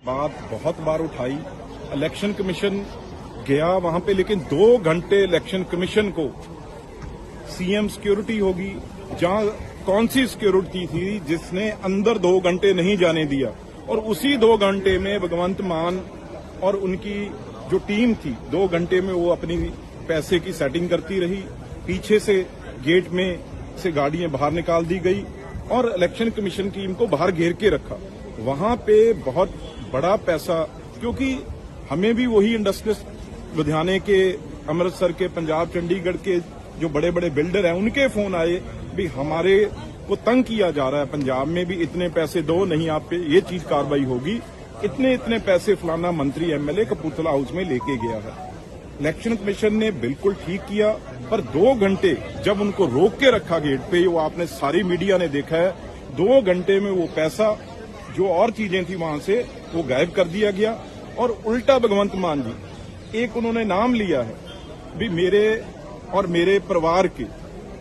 बात बहुत बार उठाई। इलेक्शन कमीशन गया वहां पे, लेकिन 2 घंटे इलेक्शन कमीशन को सीएम सिक्योरिटी होगी, जहां कौन सी सिक्योरिटी थी जिसने अंदर 2 घंटे नहीं जाने दिया। और उसी 2 घंटे में भगवंत मान और उनकी जो टीम थी 2 घंटे में वो अपनी पैसे की सेटिंग करती रही। पीछे से गेट में से गाड़ियां बाहर निकाल दी गई और इलेक्शन कमीशन टीम को बाहर घेर के रखा। वहां पे बहुत बड़ा पैसा, क्योंकि हमें भी वही इंडस्ट्रियल लुधियाने के, अमृतसर के, पंजाब चंडीगढ़ के जो बड़े बड़े बिल्डर हैं उनके फोन आए भी हमारे को तंग किया जा रहा है, पंजाब में भी इतने पैसे दो, नहीं आप पे ये चीज कार्रवाई होगी, इतने पैसे फलाना मंत्री एमएलए कपूरथला हाउस में लेके गया है। इलेक्शन कमीशन ने बिल्कुल ठीक किया, पर 2 घंटे जब उनको रोक के रखा गेट पे, वो आपने सारी मीडिया ने देखा है, 2 घंटे में वो पैसा जो और चीजें थी वहां से वो गायब कर दिया गया। और उल्टा भगवंत मान जी एक उन्होंने नाम लिया है भी मेरे और मेरे परिवार के,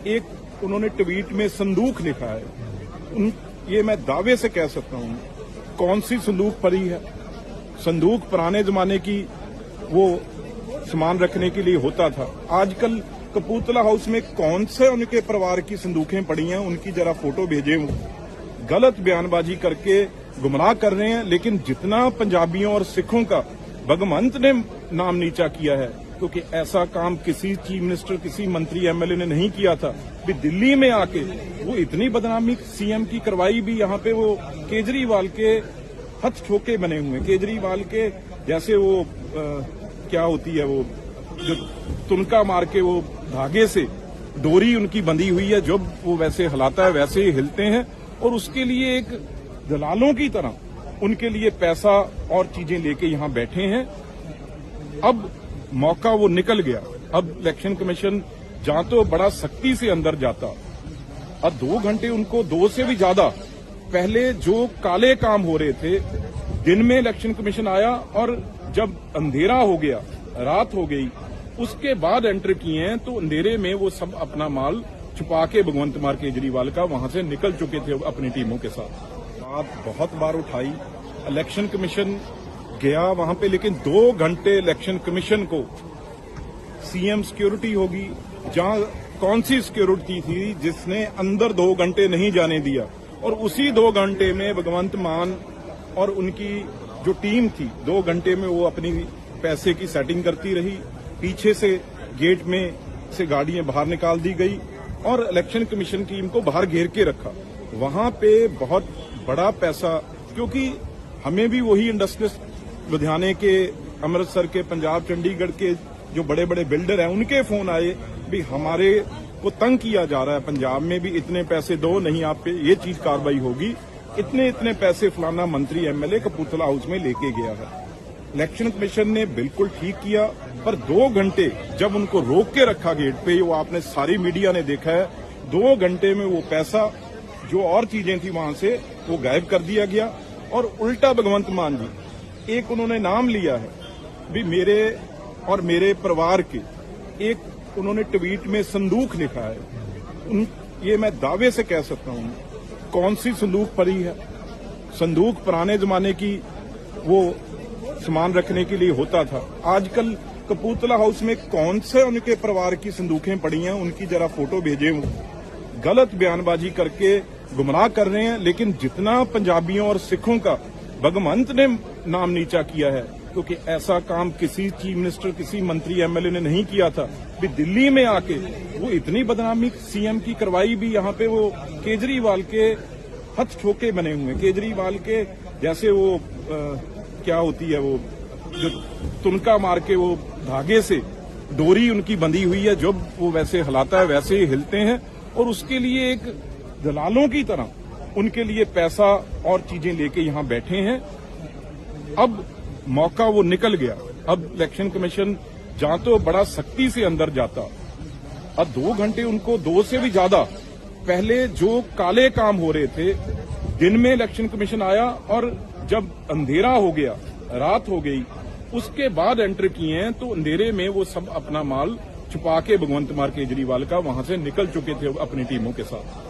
एक उन्होंने ट्वीट में संदूक लिखा है। ये मैं दावे से कह सकता हूं, कौन सी संदूक पड़ी है? संदूक पुराने जमाने की वो सामान रखने के लिए होता था। आजकल कपूरथला हाउस में कौन से उनके परिवार की संदूकें पड़ी हैं, उनकी जरा फोटो भेजे। गलत बयानबाजी करके गुमराह कर रहे हैं। लेकिन जितना पंजाबियों और सिखों का भगवंत ने नाम नीचा किया है, क्योंकि ऐसा काम किसी चीफ मिनिस्टर, किसी मंत्री एमएलए ने नहीं किया था। भी दिल्ली में आके वो इतनी बदनामी सीएम की करवाई भी, यहाँ पे वो केजरीवाल के हथ ठोके बने हुए, केजरीवाल के जैसे वो क्या होती है वो जो तुनका मार के वो धागे से डोरी उनकी बंधी हुई है, जब वो वैसे हिलाता है वैसे ही हिलते हैं। और उसके लिए एक दलालों की तरह उनके लिए पैसा और चीजें लेके यहां बैठे हैं। अब मौका वो निकल गया। अब इलेक्शन कमीशन जहां तो बड़ा सख्ती से अंदर जाता, अब 2 घंटे उनको 2 से भी ज्यादा पहले जो काले काम हो रहे थे, दिन में इलेक्शन कमीशन आया और जब अंधेरा हो गया, रात हो गई, उसके बाद एंटर किए हैं, तो अंधेरे में वो सब अपना माल छुपा के भगवंत मान केजरीवाल का वहां से निकल चुके थे अपनी टीमों के साथ। बात बहुत बार उठाई। इलेक्शन कमीशन गया वहां पे, लेकिन 2 घंटे इलेक्शन कमीशन को सीएम सिक्योरिटी होगी, जहां कौन सी सिक्योरिटी थी जिसने अंदर 2 घंटे नहीं जाने दिया। और उसी 2 घंटे में भगवंत मान और उनकी जो टीम थी 2 घंटे में वो अपनी पैसे की सेटिंग करती रही। पीछे से गेट में से गाड़ियां बाहर निकाल दी गई और इलेक्शन कमीशन टीम को बाहर घेर के रखा। वहां पे बहुत बड़ा पैसा, क्योंकि हमें भी वही इंडस्ट्रियल लुधियाने के, अमृतसर के, पंजाब चंडीगढ़ के जो बड़े बड़े बिल्डर हैं उनके फोन आए भी हमारे को तंग किया जा रहा है, पंजाब में भी इतने पैसे दो, नहीं आप पे ये चीज कार्रवाई होगी, इतने पैसे फलाना मंत्री एमएलए कपूरथला हाउस में लेके गया है। इलेक्शन कमीशन ने बिल्कुल ठीक किया, पर 2 घंटे जब उनको रोक के रखा गेट पे, वो आपने सारी मीडिया ने देखा है, 2 घंटे में वो पैसा जो और चीजें थी वहां से वो गायब कर दिया गया। और उल्टा भगवंत मान जी एक उन्होंने नाम लिया है भी मेरे और मेरे परिवार के, एक उन्होंने ट्वीट में संदूक लिखा है। ये मैं दावे से कह सकता हूं, कौन सी संदूक पड़ी है? संदूक पुराने जमाने की वो सामान रखने के लिए होता था। आजकल कपूरथला हाउस में कौन से उनके परिवार की संदूकें पड़ी हैं, उनकी जरा फोटो भेजे। गलत बयानबाजी करके गुमराह कर रहे हैं। लेकिन जितना पंजाबियों और सिखों का भगवंत ने नाम नीचा किया है, क्योंकि ऐसा काम किसी चीफ मिनिस्टर, किसी मंत्री एमएलए ने नहीं किया था। भी दिल्ली में आके वो इतनी बदनामी सीएम की करवाई भी, यहाँ पे वो केजरीवाल के हथ ठोके बने हुए, केजरीवाल के जैसे वो क्या होती है वो जो तुनका मार के वो धागे से डोरी उनकी बंधी हुई है, जब वो वैसे हिलाता है वैसे ही हिलते हैं। और उसके लिए एक दलालों की तरह उनके लिए पैसा और चीजें लेके यहां बैठे हैं। अब मौका वो निकल गया। अब इलेक्शन कमीशन जहां तो बड़ा सख्ती से अंदर जाता, अब 2 घंटे उनको 2 से भी ज्यादा पहले जो काले काम हो रहे थे, दिन में इलेक्शन कमीशन आया और जब अंधेरा हो गया, रात हो गई, उसके बाद एंटर किए हैं, तो अंधेरे में वो सब अपना माल छुपा के भगवंत मान केजरीवाल का वहां से निकल चुके थे अपनी टीमों के साथ।